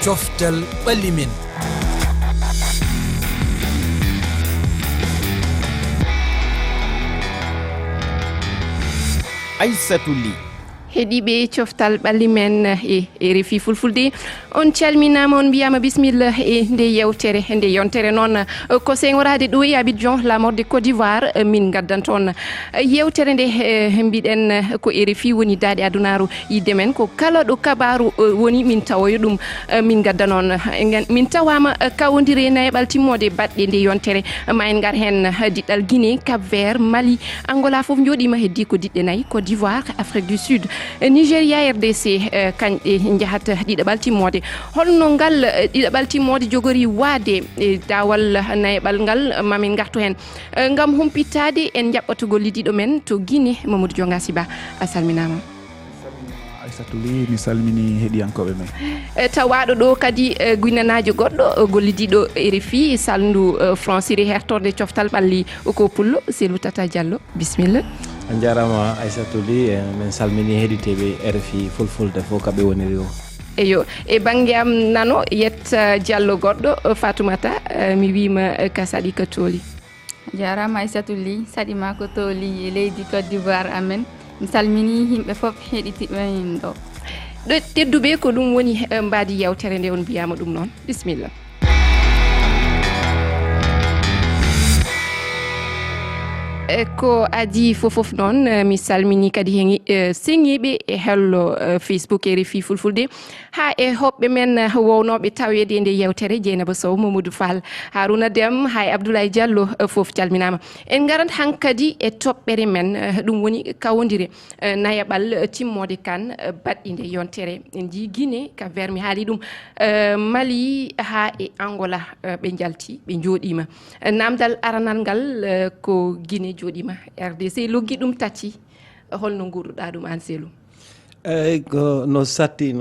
coftal ɓalli men. Aissatou Ly heeɗiɓe coftal ɓalli men e RFI fulfulde on calminama on mbiyama bisimilla e nde yewtere nde yontere noon ko sengorade ɗo e Abidjan lamorde Côte d'Ivoire min gaddan toon yewtere nde mbiɗen ko RFI woni daaɗe adunaru yidde men ko kala ɗo kabaru woni min tawoyo ɗum min gadda noon min tawama kawodiri e nayeɓal timmode baɗɗe nde yontere ma en gar hen diɗɗal Guinée, Cap Vert, Mali, Angola foof joɗima heddi ko diɗɗe nayyi Côte d'Ivoire, Afrique du Sud, Nigeria, RDC kañƴe jahata ɗiɗaɓal timmode holno ngal ɗiɗaɓal timmode jogori waade dawal nayeɓal ngal mamin gartu hen ngam humpitade en jaɓɓatugol liddiɗo men to Guinée. Mamadou Dionga Siba a salminama. Aissatou Ly mi salmini heɗiyankoɓe men tawaɗo ɗo kadi guinanajo goɗɗo gollidiɗo RFI salndu franciri hertorde coftal ɓalli ko pullo Selou Tata Diallo bisimilla. a jarama Aissatou Ly min salmini heɗiteɓe RFI fulfulde fof kaɓe woniri o. eyo e banggue am nano yet Diallo goɗɗo Fatoumata mi wima ka saɗi ko tooli. jarama Aissatou Ly saɗima ko tooli e leydi Côte d'Ivoire amen mi salmini yimɓe fof heɗitiɓe en ɗo tedduɓe ko ɗum woni mbadi yewtere nde on mbiyama ɗum noon bisimilla. ko adi fofof noon mi salmini kadi hen seŋiɓe e hello Facebook RFI fulfulde ha e hoɓɓe men wownoɓe tawede nde yewtere Dieynaba Sow, Mamadou Fall, Harouna Déme ha e Abdoulaye Diallo foof calminama. En garat hankkadi e toɓɓere men ɗum woni kawodire nayaɓal timmode kan baɗɗi nde yontere en jii Guinée, Cap Vert mi haali ɗum, Mali ha e Angola ɓe jalti ɓe joɗima. Namdal aranal ngal ko Guinée joɗima, RDC loggi ɗum tati holno guurɗa ɗum an Selou? eyyi ko no satti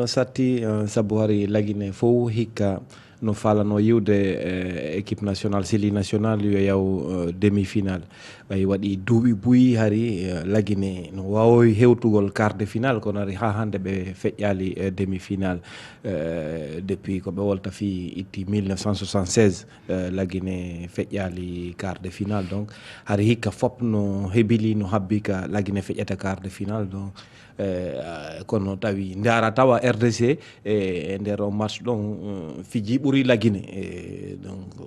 saabu hari lagine fof hikka no falano yiwde équipe nationale sélie nationale yo yaw demi finale ɓay waɗi duuɓi buyi hari lagine no wawoy hewtugol quart de finale kono ari ha hande ɓe feƴƴali demi finale depuis ko ɓe wolta fi itti 1976 lagine feƴƴali quart de finale donc hari hikka fop no heɓili no habbi ka lagine feƴƴata quart de finale donc kono tawi ndara tawa RDC e nder o match ɗon fiji ɓuuri lagine donc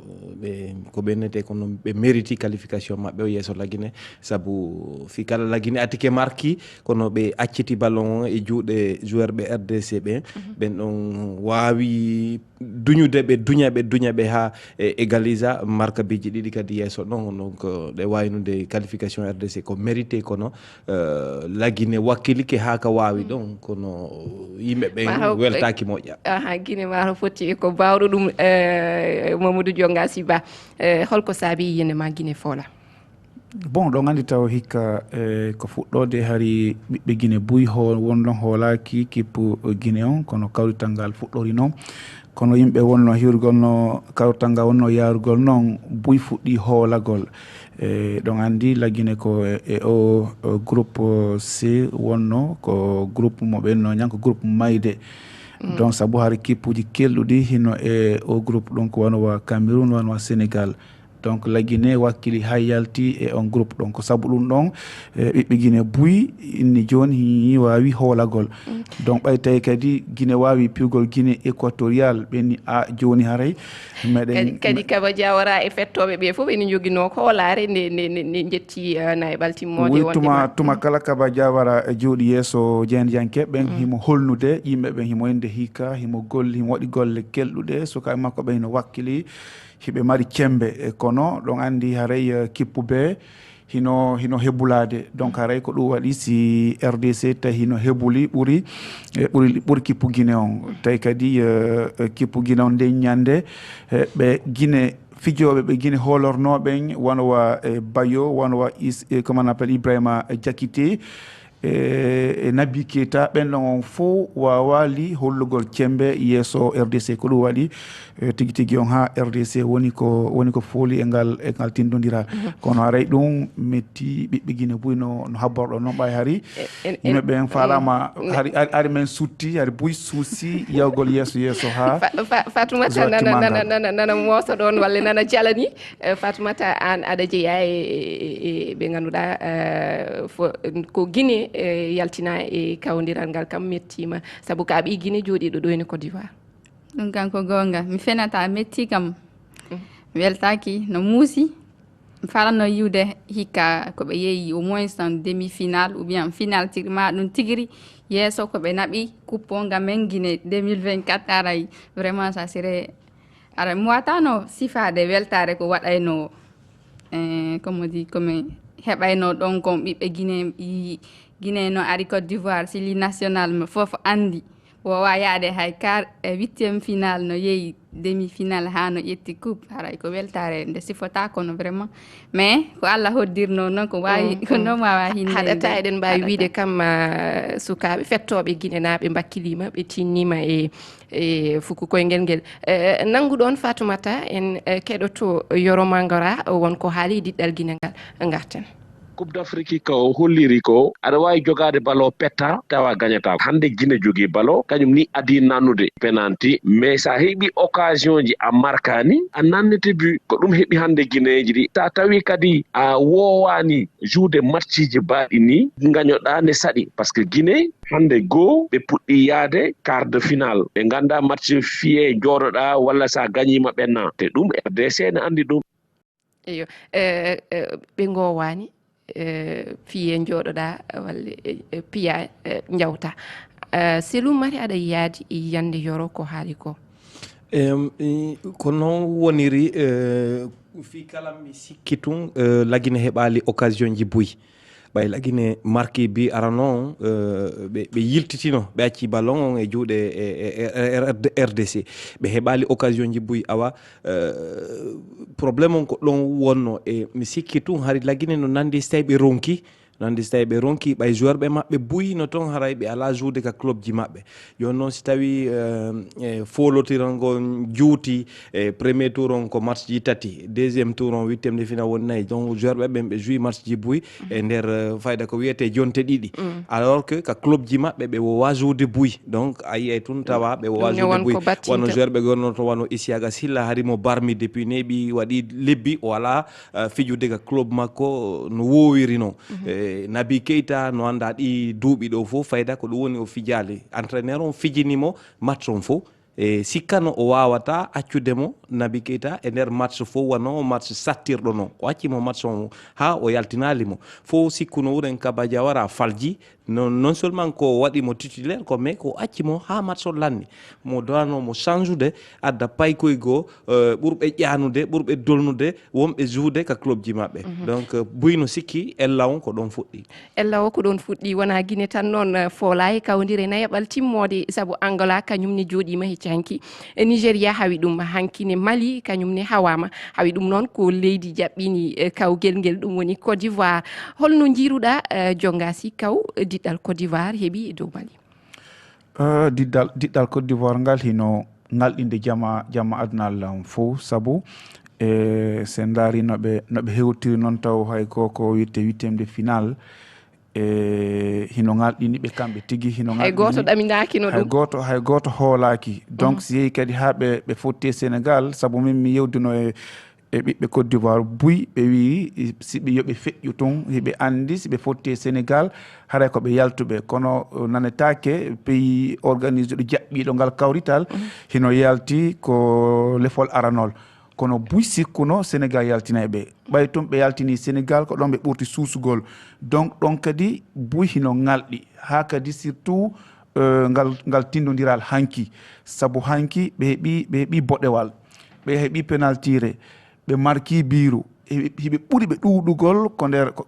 ɓe ko ɓennete kono ɓe mériti qualification maɓɓe o yeeso lagine saabu fi kala lagine atike marki kono ɓe acciti ballon o e juuɗe joueur ɓe RDC ɓe ɓen ɗon wawi duñude ɓe duña ɓe ha égalisa marque biji ɗiɗi kadi yeeso ɗon donc ɗe waynude qualification RDC ko mérité kono lagine wakkilike ha ka wawi ɗon kono yimɓe ɓen weltaki moƴƴa. Guinée maro foti ko bawɗo ɗum Mamadou Dionga Siba holko saabi yende ma Guinée foola? bon ɗon andi taw hikka ko fuɗɗode hari ɓiɓɓe Guinée buy wonɗon hoolaki kippu Guinée on kono kawrital ngal fuɗɗori noon kono yimɓe wonno hiwrugol no kawrital ngal wonno yarugol noon buy fuɗɗi hoolagol ɗon andi lagine ko o groupe C wonno ko groupe mo ɓenno ñan ko groupe mayde donc saabu hari kippuji kelɗuɗi hino e o groupe ɗon ko wanowa Cameroun wanowa Sénégal donc la Guinée wakkili hay yalti e on groupe ɗon ko saabu ɗum ɗon ɓiɓɓe Guinée buyi inni joni hi wawi hoolagol donc ɓay tawi kadi Guinée wawi piwgol Guinée équatorial ɓenni a joni haray meɗen kadi Kaba Diawara e fettoɓe ɓe fof ene joguino ko hoolare nde jetti nayeɓal timmode tuma kala Kaba Diawara jooɗi yeeso jeyndiyankeɓe ɓen himo holnude yimɓe ɓen himo wonde hikka himo waɗi golle kelɗuɗe sukaɓe makko ɓen hino wakkili hiɓe mari cembe kono ɗon andi haray kippuɓe hino heɓulade donc haray ko ɗum waɗi si RDC tawi hino heɓuli ɓuri kippu Guinée on tawi kadi kippu Guinée on nden ñande ɓe Guinée fijoɓe ɓe Guinée hoolornoɓen wonowa Bayo wonowa comment on appelle Ibrahima Diakité e Naby Keita ɓen on fof wawali hollugol cembe yesso RDC ko ɗum waɗi tigi tigi on ha RDC woni ko fooli e ngal tindodira kono aray ɗum metti ɓiɓɓe Guinée Buy no habborɗo noon ɓay hari yimɓe ɓen falama hari men sutti hari Buy suusi yawgol yesso ha Fatoumata nana mooso ɗon walla nana jalani Fatoumata an aɗa jeeya e ɓe ganduɗa ko Guinée yaltina e kawdiral ngal kam mettima saabu ka ɓi Guinée jooɗiɗo ɗo ene Côte d'Ivoire ɗum kam ko gonga mi fenata metti kam mi weltaki no muusi mi falanno yiwde hikka koɓe yeeyi au moins en demi final ou bien final ma ɗum tigiri yesso koɓe naɓi coupe ngam men Guinée 2024 aray vraiment ça serait ara mi watano sifade weltare ko waɗayno comme on dit comme heɓayno ɗon kon ɓiɓɓe Guinée no ari Côte d'Ivoire sili national fof andi wowa yaade hay 8e final no yeeyi demi final ha no ƴetti coupe haray ko weltare nde sifota kono vraiment mais ko Allah hoddirno noon ko wawi ko noon wawa hinde haɗata eɗen mbawi wiide kam sukaɓe fettoɓe Guinée naaɓe bakkilima ɓe tinnima e fuku koyngel ngel nanguɗon Fatoumata en keɗoto Yoro Mangara wonko haali diɗɗal Guinée ngal garten Coupe d'Afrique ko holliri ko aɗa wawi jogade ballon petta tawa gagnata hande Guinée jogui ballon kañum ni adi nanude penalty mais sa heeɓi occasion ji a markani a nannete but ko ɗum heeɓi hande Guinée ji ɗi sa tawi kadi a wowani joude match ji baɗi ni gañoɗa ne saɗi par ce que Guinée hande goo ɓe puɗɗi yaade quart de finale ɓe ganda match fiye jooɗoɗa walla sa gagnima ɓenna te ɗum RDC ne andi ɗum eyo ɓe gowani fiye jooɗoɗa walla piya jawta selum mari aɗa yaadi yande Yoro ko haali ko ko noon woniri fi kala mi sikki tun lagine heɓali occasion ji Buy ɓay lagine marqué bi ara noon ɓe yiltitino ɓe acci ballon on e juuɗe RDC ɓe heɓali occasion ji Buy awa probléme on ko ɗon wonno e mi sikki tun hari lagine no nandi so tawi ɓe ronki nandi so tawi ɓe ronki ɓay joueur ɓe maɓɓe buyino toon haray ɓe ala joude ka club ji maɓɓe joni noon si tawi folotiran ngon juuti premier tour on ko match ji tati deuxiéme tour on 8e de final woni nayyi donc joueur ɓe ɓen ɓe jouyi match ji Buy e nder fayda ko wiyete jonte ɗiɗi alors que ka club ji maɓɓe ɓe wowa joude Buy donc a yiyay tun tawa ɓe wowa joude Buy wono joueur ɓe gonno to wano Isiaga Silla harimo barmi depuis neeɓi waɗi lebbi o ala fijude ka club makko no wowiri noon Naby Keita no anda ɗi duuɓi ɗo fof fayda ko ɗum woni o fijali entraîneur on fijinimo match on fof e sikkano o wawata accudemo Naby Keita e nder match fof wano match sattirɗo noon o accimo match on ha o yaltinalimo fof sikkuno wuren Kaba Diawara falji non seulement ko waɗimo titulaire ko mais ko accimo ha match o lanni mo dowanomo change adda paykoygo ɓurɓe ƴanude ɓurɓe dolnude wonɓe joude ka club ji maɓɓe donc Buy no sikki ella on ko ɗon fuɗɗi ella o ko ɗon fuɗɗi wona Guinée tan noon foolayi kawdiri nayaɓal timmode saabu Angola kañum ne jooɗima hecci hanki Nigéria hawi ɗum hankine Mali kañum ne hawama hawi ɗum noon ko leydi jaɓɓini kawgel ngel ɗum woni Côte d'Ivoire holno jiruɗa jongasi kaw diɗɗal Côte d'Ivoire heeɓi e dow Mali diɗɗal Côte d'Ivoire ngal hino ngalɗinde jamma adunal fof saabu sen daari noɓe hewtiri noon taw hay ko wiyete 8e de final hino ngalɗini ɓe kamɓe tigui hino hay goto ɗaminakino ɗum hay goto hoolaki donc si yeehi kadi ha ɓe fotti Sénégal saabu min mi yewduno e ɓiɓɓe Côte d'Ivoire Buy ɓe wi siɓe yoɓe feƴƴu tun hiɓe andi siɓe fotti Sénégal haray koɓe yaltuɓe kono nanetake pays organisé ɗo jaɓɓiɗo ngal kawrital hino yalti ko lefol aranol kono Buy sikkuno Sénégal yaltinay ɓe ɓay toon ɓe yaltini Sénégal ko ɗon ɓe ɓurti suusugol donc ɗon kadi Buy hino ngalɗi ha kadi surtout ngal tindodiral hanki saabu hanki ɓe heeɓi boɗewal ɓe heeɓi pénaltire ɓe marki biru hiɓe ɓuuri ɓe ɗuɗugol ko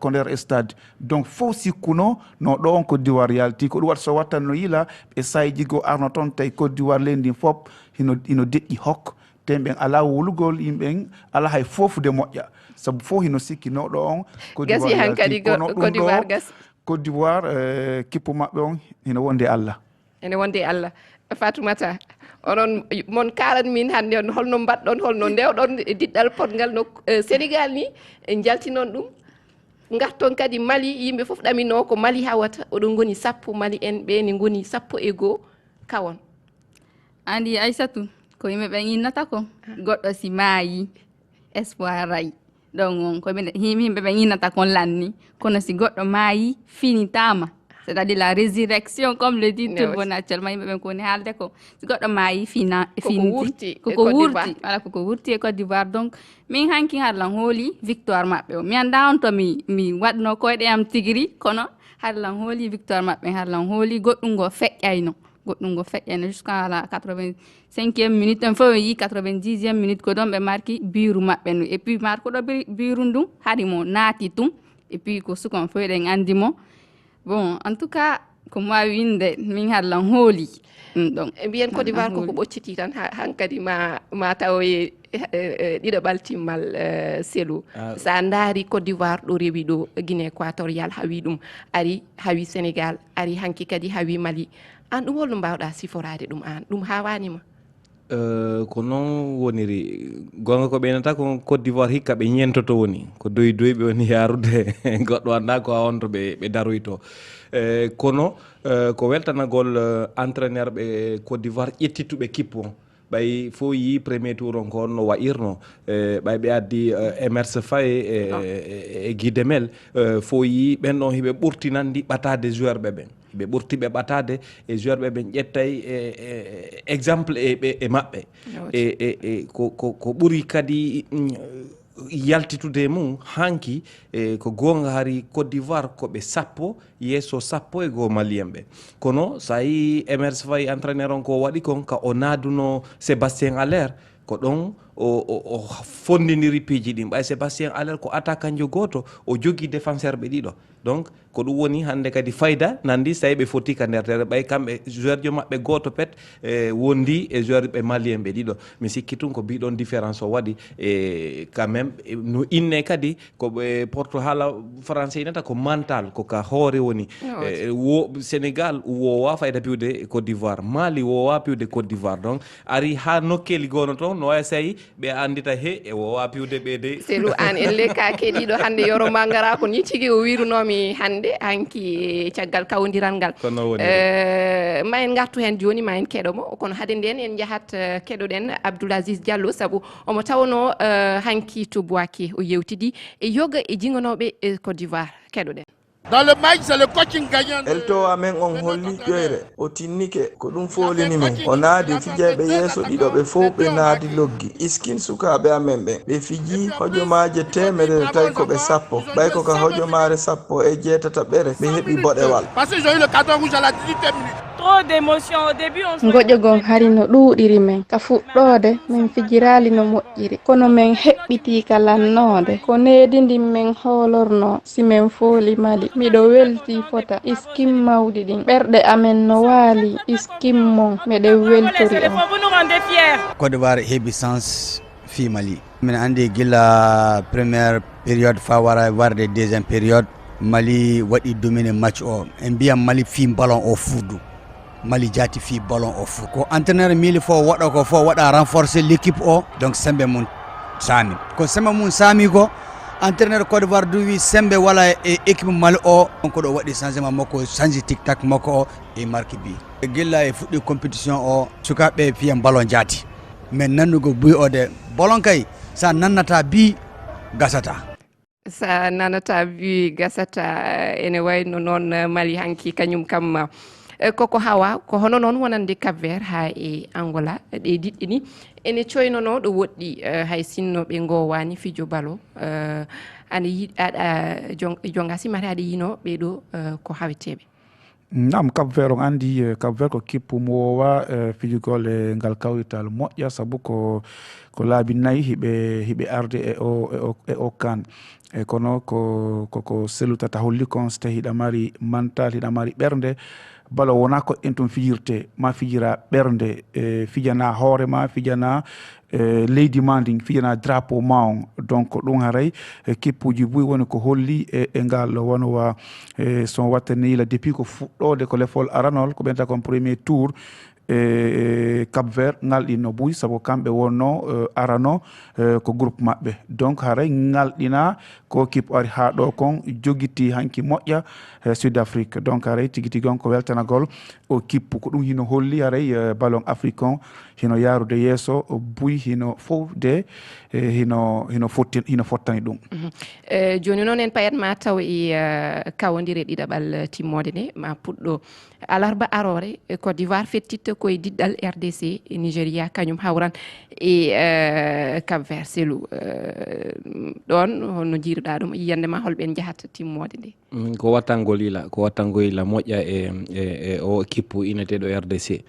nder stade donc fof sikkuno no ɗo on Côte d'Ivoire yalti ko ɗum waɗa so wattanno yila ɓe sayjigo arno toon tawi Côte d'Ivoire leydi fof hino deƴƴi hokk temɓen ala wulugol yimɓen ala hay fofude moƴƴa saabu fof hino sikki no ɗo on gasi han kadi Côte d'Ivoire gas Côte d'Ivoire kippu maɓɓe on ene wonde Allah. Ene wonde Allah. Fatoumata onon mon kalan min hande on holno mbaɗɗon holno ndewɗon diɗɗal potgal no Sénégal ni jaltinon ɗum garton kadi Mali yimɓe fof ɗamino ko Mali hawata oɗon goni sappo Mali en ɓe ni goni 101 kawon. Andi Aissatou ko yimɓe ɓe innata ko goɗɗo si maayi espoir ray donc ko yimɓe ɓe innata kon lanni kono si goɗɗo maayi finitama. C'est-à-dire la résurrection, comme le dit tout le monde actuellement. Si goɗɗo maayi finiti koko wurti voilà koko wurti e Côte d'Ivoire. Donc min hanki harlan hooli victoire maɓɓe o mi anda on to mi waɗno koyɗe am tigiri kono harlan hooli victoire maɓɓe harlan hooli goɗɗum ngo feƴƴayno jusqu'à la 85e minute on fof yi 90e minute ko ɗon ɓe marki biiru maɓɓe no et puis markuɗo biiru ndun hari mo naati tum et puis ko sukon fof eɗen andi mo. Bon, en tout cas, comme moi, min harlan hooli. Donc, bien Côte d'Ivoire ko ɓocciti tan hankadi ma tawoye ɗiɗoɓal timmal selu sa ndaari Côte d'Ivoire ɗo rewi ɗo Guinée équatorial hawi ɗum ari hawi Sénégal ari hanki kadi hawi Mali an ɗum holno mbawɗa siforade ɗum an ɗum hawanima? Ko noon woniri gonga ko ɓeynata ko Côte d'Ivoire hikka ɓe ñentoto woni ko doyi ɓe woni yarude goɗɗo anda ko ha on to ɓe daroyto kono ko weltanagol entraîneur ɓe Côte d'Ivoire ƴettituɓe kippu on ɓay fo yi premier tour on ko no wayirno ɓay ɓe addi Emerse Faé e Guidemel fo yi ɓen ɗon hiɓe ɓurtinandi ɓatade joueur ɓe ɓen ɓe ɓurti ɓe ɓatade e joueur ɓe ɓen ƴettay exemple e maɓɓe e ko ɓuri kadi yaltitude mum hanki ko gonga hari Côte d'Ivoire koɓe 10 yesso 11 malien ɓe kono sa yi Emerse Faye entraîneur on ko waɗi kon ka o naaduno Sébastien Haller ko ɗon o fondiniri piiji ɗin ɓay Sébastien Haller ko attaquant jo goto o jogui défenseur ɓe ɗiɗo donc ko ɗum woni hande kadi fayda nandi so tawi ɓe foti ka nder tere ɓay kamɓe joueur jo maɓɓe goto pet wondi e joueur ɓe malien ɓe ɗiɗo mi sikki tun ko mbiɗon différence o waɗi e quand même no inne kadi koɓe porto haala français inata ko mental ko ka hoore woni wo Sénégal wowa fayda piwde Côte d'Ivoire Mali wowa piwde Côte d'Ivoire donc ari ha nokkeli gono toon no wawi sayi ɓe andita he e wowa piwde ɓeede selu an elle ka keɗiɗo hande yoroma gara ko ni tigui o wirunomi hande hanki caggal kawdiral ngal ma en gartu hen joni ma en keɗomo kono hade nden en jahat keɗoɗen Abdoulaziz Diallo saabu omo tawno hanki to Boaké o yewtidi e yoga e jinganoɓe e Côte d'Ivoire keɗoɗen. Dans le match, c'est le coaching gagnant. Elto amen on holli ƴoyre o tinnike ko ɗum folini men o naadi fijaɓe yeeso ɗiɗo ɓe fof ɓe naadi loggi iskin sukaɓe amen ɓe fiji hojomaje temedere tawi koɓe 10 ɓay ko ka hojomare 18 ɓere ɓe heeɓi boɗewal. Parce que j'ai eu le carton rouge à la 18e minute. Trop d'émotion au début on goƴogon hari no ɗuuɗiri men ka fuɗɗode min fijirali no moƴƴiri kono men heɓɓiti ka lannode ko nedidi men hoolorno si men fooli Mali miɗo welti fota iskim mawɗi ɗin ɓerɗe amen no waali iskim mon meɗen weltori on. Côte d'Ivoire heɓi sens fi Mali min andi gila première période fa wara warde deuxième période Mali waɗi domine match o en mbiyam Mali fi ballon o furdu Mali jati fi ballon o fur ko entraîneur mili fo waɗa ko fo waɗa renforcer l'équipe o donc sembe mun sami ko sembe mun sami ko entraîneur Côte d'Ivoire duwi sembe wala e équipe Mali o ko ɗo waɗi changement makko change tic tac makko o e marque bi gilla e fuɗɗi compétition o sukaɓe fiyam ballon jati mais nannugo buy o de ballon kay sa nannata bi gasata sa nanata bi gasata ene wayno noon Mali hanki kañum kam koko hawa ko hono noon wonande Cap-Vert ha e Angola ɗe diɗɗi ni ene coynono ɗo woɗɗi hay sinno ɓe gowani fijo balo ana yiɗaɗa jonga simata aɗa yino ɓeɗo ko haweteɓe. Nam Cap-Vert on andi Cap-Vert ko kippu mo wowa fijugol e ngal kawrital moƴƴa sabu ko laabi 4 hiɓe arde e o kan kono ko selutata holli kon so tawi hiɗa mari mental hiɗa mari ɓernde balo wona ko en ton fijirte ma fijira ɓernde fijana hoore ma fijana leydi ma ndin fijana drapeau ma on donc ɗum haray keppuji buy woni ko holli e ngal wonowa son wattaniyla depuis ko fuɗɗode ko lefol aranol ko ɓenta kon premier tour Cap Vert ngalɗinno buy sabu kamɓe wonno arano ko groupe maɓɓe donc haray ngalɗina ko kip ari ha ɗo kon joguiti hanki moƴƴa Sud Afrique donc haray tigi tigi on ko weltanagol o kippu ko ɗum hino holli haray ballon africain hino yarude yeeso buy hino fowde hino fottani ɗum joni noon en payat ma taw e kawodire ɗiɗaɓal timmode nde ma puɗɗo alarba arore Côte d'Ivoire fettitta koye diɗɗal RDC e Nigéria kañum hawran e Cap Vert Selou ɗon holno jiiruɗa ɗum yiyandema holɓen jahata timmode nde ko wattangol ila moƴƴa e o équipe ineteɗo RDC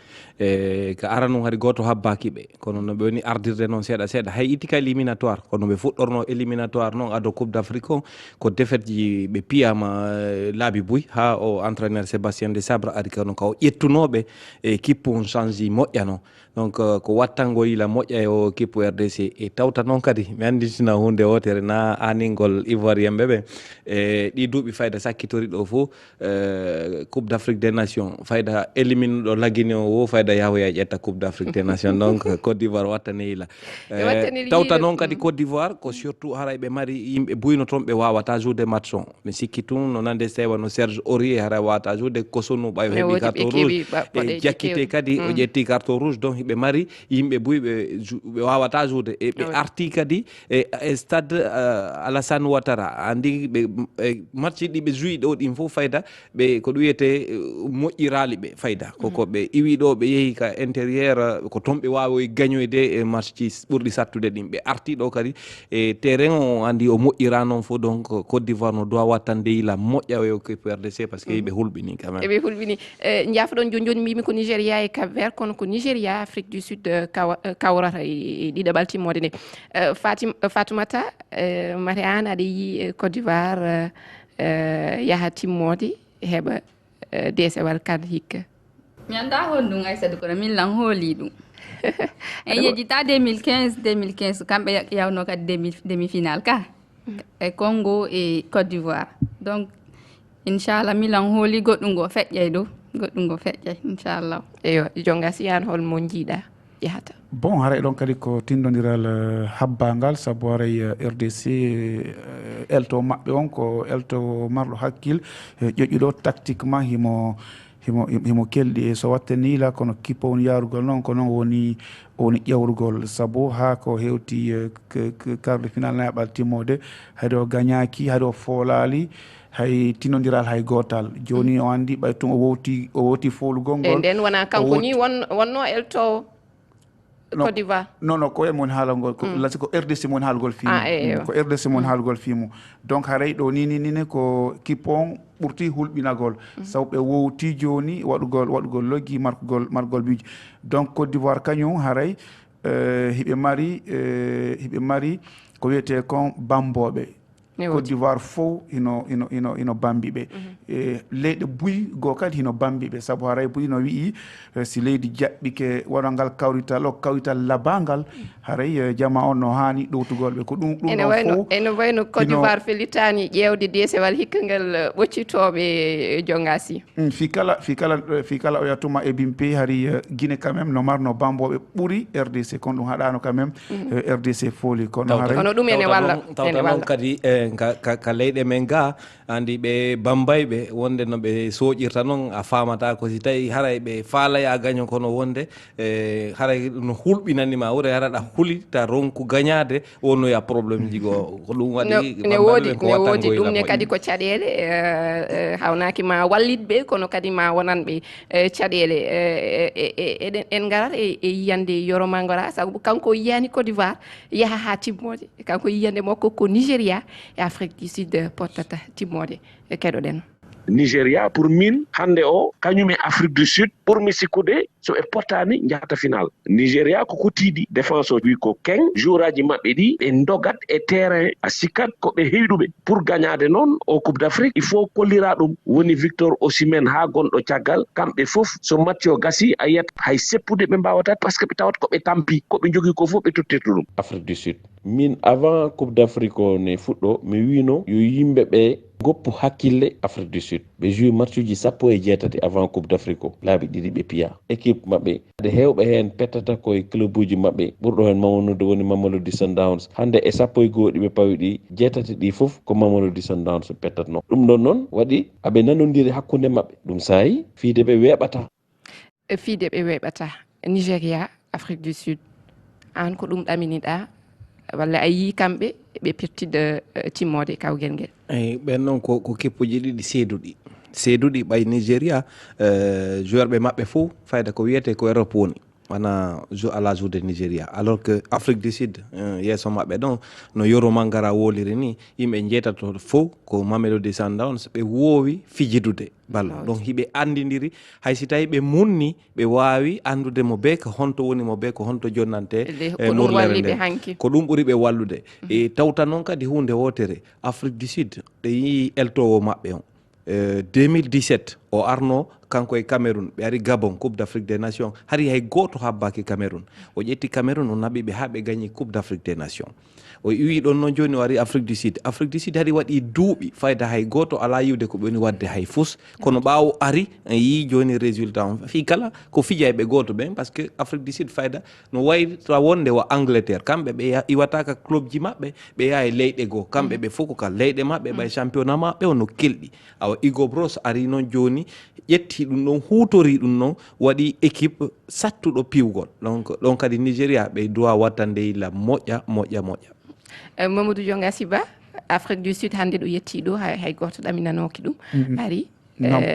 ko aranu hari goto habbaki ɓe kono no ɓe woni ardirde noon seeɗa seeɗa hay itti ka éliminatoire kono ɓe fuɗɗorno éliminatoire noon ado coupe d'Afrique o ko défaite ji ɓe piyama laabi buy ha o entraîneur Sébastien de Sabre ari kono ka o ƴettunoɓe équipe on change moƴƴa noon donc ko wattango yila moƴƴa e o équipe RDC e tawta noon kadi mi anditina hunde wotere na aningol ivoirien ɓe ɗi duuɓi fayda sakkitori ɗo fo coupe d'Afrique des nations fayda élimine ɗo laguine o wo fayda yahoya ƴetta coupe d'Afrique des nations donc Côte d'Ivoire wattane yila tawta noon kadi Côte d'Ivoire ko surtout haray ɓe mari yimɓe buyno toon ɓe wawata joude match on mi sikki tun no nande sewa no Serge Aurier haray wawata joude Kosunu ɓayo heeɓi carton rouge e jakkite kadi o ƴetti carton rouge donc ɓe mari yimɓe buy ɓe wawata joude e ɓe arti kadi e stade Alassane Ouattara andi ɓe match ɗi ɓe jouyi ɗo ɗin fof fayda ɓe ko ɗum wiyete moƴƴirali ɓe fayda koko ɓe iwi ɗo ɓe yeehi ka intérieur ko toon ɓe wawi gagnoyde e match ji ɓurɗi sattude ɗin ɓe arti ɗo kadi e terrain o andi o moƴƴira noon fof donc Côte d'Ivoire no doit wattande yila moƴƴa e équipe RDC par ce que ɓe hulɓini quand même eɓe hulɓini jaafoɗon joni mbimi ko Nigéria e Cap Vert kono ko Nigéria Afrique du Sud kawrata e ɗiɗaɓal timmode nde Fatoumata mate an aɗa yi Côte d'Ivoire yaha timmode heɓa desewal kan hikka mi anda hon ɗum Aissatou kono min lan hooli ɗum en yejjita 2015 kamɓe yawno kadi demi final ka e Congo e Côte d'Ivoire donc inchallah milan hooli goɗɗum go feƴƴay ɗo goɗɗum go feƴƴay inchallah eyo jonga siyan holmo jiiɗa jahata bon haray ɗon kadi ko tindodiral habbangal saabu haray RDC elto maɓɓe on ko elto marɗo hakkil ƴoƴƴuɗo tactiquement himo kelɗi e so wattanila kono kippo woni yarugol noon ko noon woni ƴewrugol saabu ha ko hewti quart de final nayaɓal timmode hayde o gagnaki hayde o foolali hay tinodiral hay gotal joni o andi ɓay tun o woti folugol ngol nden wona kanko ni wonno eltowo Côte d'Ivoire non ko mon haalangol ko lati ko RDC mon haalgol fimu ko RDC mon haalgol fimu donc haray ɗo ni ko kippon ɓurti hulɓinagol sabu ɓe wowti joni waɗugol loggi margol biiji donc Côte d'Ivoire kañum haray hiɓe mari ko wiyete kon bamboɓe Côte d'Ivoire fof ino bambiɓe leyɗe buy goo kadi hino bambiɓe saabu haray buy no wi'i si leydi jaɓɓike waɗangal kawrital labangal haray jama on no hani ɗowtugolɓe ko ɗum ene wayno Côte d'Ivoire felitani ƴewde desewal hikka ngal ɓoccitoɓe jongasi fi kala o yattuma e bimpe hari Guinée quand même no marno bamboɓe ɓuuri RDC kono ɗum haɗano quand même RDC fooli kono haray kono ɗum ene walla kadi ka leyɗe men ga andi ɓe bambayɓe wonde no ɓe soƴirta noon a famata ko si tawi haray ɓe faalaya gaño kono wonde haray no hulɓinanima wure haraɗa hulita ronku gagnade wonnoya probléme ji goo ko ɗum waɗi ne woodi ɗum ne kadi ko caɗele hawnaki ma wallitɓe kono kadi ma wonanɓe caɗele en garat e yiyande Yoroma Ngora sabu kanko yiyani Côte d'Ivoire yaha ha timmode kanko yiyande makko ko Nigéria e Afrique du Sud pottata timmode keɗoɗen Nigeria pour min hande o kañum e Afrique du Sud pour mi sikkude so e potani jahata final. Nigeria ko kutiɗi défense o wi ko keng jouraji mabɓe ɗi ɓe dogat e terrain a sikkat ko ɓe heyɗuɓe pour gagnade noon o Coupe d'Afrique il faut kollira ɗum woni Victor Osimhen ha gonɗo caggal kamɓe fof so match o gasi a yiyat hay seppude ɓe mbawata par ce que ɓe tawat ko ɓe tampi ko ɓe jogui ko fof ɓe tottirta ɗum. Afrique du Sud min avant Coupe d'Afrique o ne fuɗɗo mi wino yo yimɓe ɓe goppu hakkille Afrique du Sud ɓe joui match uji 17 avant Coupe d'Afrique o laabi ɗiɗi ɓe piya équipe mabɓe de hewɓe hen pettata koye club uji mabɓe ɓurɗo hen Mamelodi woni Mamelodi Sundowns hande e 11 ɗi ɓe pawi ɗi 7 ɗi foof ko Mamelodi Sundowns pettatno ɗum ɗon noon waɗi aɓe nanodiri hakkude mabɓe ɗum sayi fiide ɓe weɓata Nigeria Afrique du Sud an ko ɗum ɗaminiɗa walla a yii kamɓe ɓe pertide timmode kawgel ngel. Eyi ɓen noon ko keppuji ɗiɗi seeduɗi ɓay Nigéria joueur ɓe maɓɓe fof fayda ko wiyete ko Europe woni wana ala joude Nigéria alors que Afrique du Sud yeeso maɓɓe ɗon no Yoro Mangara woliri ni yimɓe jeetato fof ko Mamelodi Sundowns ɓe woowi fijidude ballo donc hiɓe andidiri hay si tawi ɓe munni ɓe wawi andude mo be ko honto woni mo be ko honto jonnante murlere nde ko ɗum ɓuuri ɓe wallude e tawta noon kadi hunde wotere Afrique du Sud ɗe yii eltowo maɓɓe on 2017 o arno kanko e Cameroun ɓe ari Gabon Coupe d'Afrique des Nations hari hay goto habbaki Cameroun o ƴetti Cameroun o naɓiɓe ha ɓe gagni Coupe d'Afrique des Nations o iwi ɗon noon joni o ari Afrique du Sud hari waɗi duuɓi fayda hay goto ala yiwde ko ɓe woni wadde hay fus kono ɓawo ari yi joni résultat on fi kala ko fija ɓe goto ɓen par ce que Afrique du Sud fayda no wayta wonde wa Angleterre kamɓe ɓe iwataka club ji maɓɓe ɓe yaha e leyɗe goo kamɓe ɓe fof ko ka leyɗe maɓɓe ɓay championnat maɓɓe ono kelɗi awa Hugo Broos ari noon joni ƴetti ɗum ɗon hutori ɗum noon waɗi équipe sattuɗo piwgol donc ɗon kadi Nigéria ɓe dowa wattande yilla moƴƴa Mamadou Dionga Siba Afrique du Sud hande ɗo yetti ɗo hay goto ɗaminanoki ɗum ari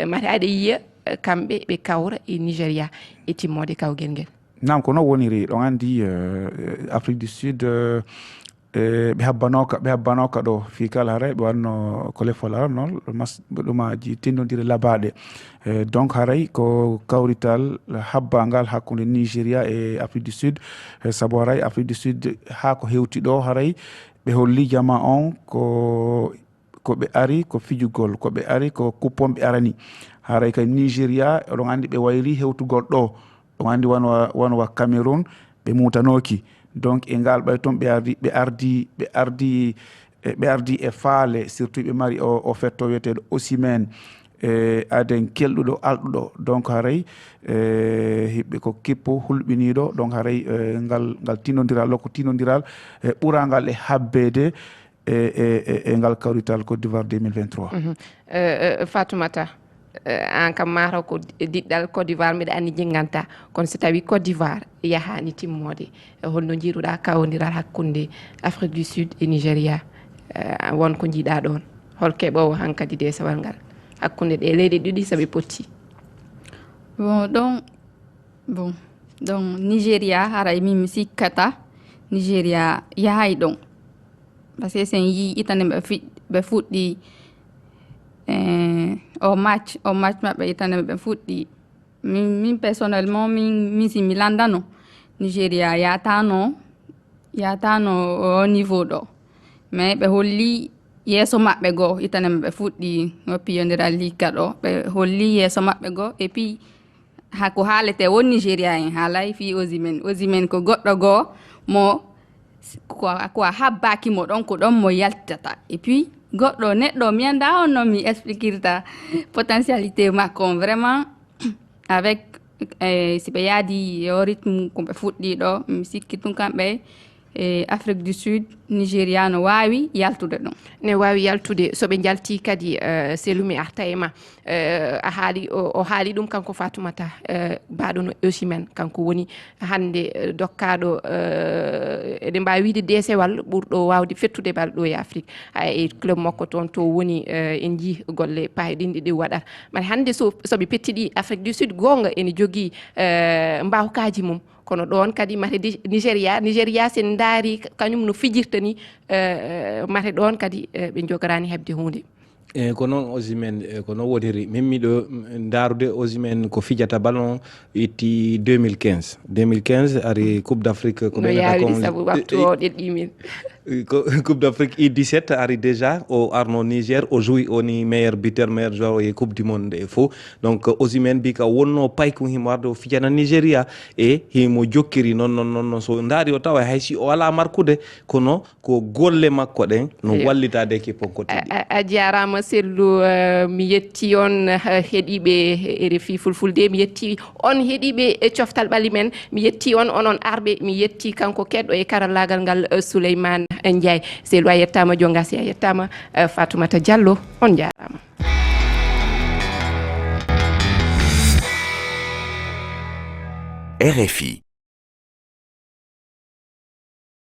mate aɗa yiya kamɓe ɓe kawra e Nigéria e timmode kawgel ngel. Nam ko noon woniri ɗon andi Afrique du Sud ɓe habbanoka ɗo fi kala haray ɓe wanno ko lefol arannol ɗumaji tindodiri labaɗe donc haray ko kawrital habbangal hakkude Nigéria e Afrique du Sud saabu haray Afrique du Sud ha ko hewti ɗo haray ɓe holli jama on ko ɓe ari ko fijugol ko ɓe ari ko kuppon ɓe arani haray kay Nigéria oɗon andi ɓe wayri hewtugol ɗo ɗon andi wonwa Cameroun ɓe mutanoki donc e ngal ɓay toon ɓe ardi e faale surtout ɓe mari o fetto wiyeteɗo Osimhen aden kelɗuɗo alɗuɗo donc haray hiɓɓe ko kippo hulɓiniɗo donc haray ngal tinodiral ko tinodiral ɓurangal e habbede e ngal kawrital Côte d'Ivoire 2023 Fatoumata an kam mataw ko diɗɗal Côte d'Ivoire mbiɗa anndi jingganta kono so tawi Côte d'Ivoire yahani timmode holno jiiruɗa kawodiral hakkunde Afrique du Sud et Nigéria wonko jiiɗa ɗon hol keɓowo hankadi desawal ngal hakkunde ɗe leyɗe ɗiɗi soɓe potti donc Nigéria haray min mi sikkata Nigéria yahay ɗon par ce que sen yi itane ɓe fuɗɗi o match maɓɓe itane ɓe fuɗɗi min personnellement min si mi landano Nigéria yatano au niveau ɗo mais ɓe holli yeeso maɓɓe goo itane ɓe fuɗɗi piyodiral ligga ɗo ɓe holli yeeso maɓɓe goo et puis ko haalete won Nigéria en haalay fi Osimhen ko goɗɗo goo mo ko a habbaki mo ɗon ko ɗon mo yaltata et puis goɗɗo neɗɗo mi anda on no mi expliquirta potentialité makko vraiment avec si ɓe yaadi o rythme ko ɓe fuɗɗi ɗo mi sikki tun kamɓe Afrique du Sud Nigéria no wawi yaltude ɗon ne wawi yaltude soɓe jalti kadi selumi arta e ma o haali ɗum kanko Fatoumata mbaɗo no Osimhen kanko woni hande dokkaɗo eɗen mbawi wiide desewal ɓurɗo wawde fettude bal ɗo e Afrique e club makko toon to woni en jii golle payɗinɗe ɗi waɗata mate hande soɓe pettiɗi Afrique du Sud gonga ene jogui mbawkaji mum kono ɗon kadi mate Nigéria sen daari kañum no fijirta ni mate ɗon kadi ɓe jogorani hebde hunde ko noon Osimhen ko noon woniri min miɗo ndarude Osimhen ko fijata ballon itti 2015 ari Coupe d'Afrique ko no yawi sabu waktu o ɗeɗɗimin Coupe d'Afrique I17 ari déjà o arno Niger o joui oni meilleur buteur meilleur joueur e Coupe du Monde e fo donc Osimhen bi ka wonno payko himo warde o fijana Nigeria e himo jokkiri non so ndaari o tawa haysi o ala markude kono ko golle makko ɗen no wallitade équipe on kotidi a jarama sellu mi yetti on heeɗiɓe RFI fulfulde mi yetti on heeɗiɓe coftal ɓali men mi yetti on onon arɓe mi yetti kanko keɗɗo e karallagal ngal Souleymane Ndiaye sellu a yettama jongasi a yettama Fatoumata Diallo on jarama RFI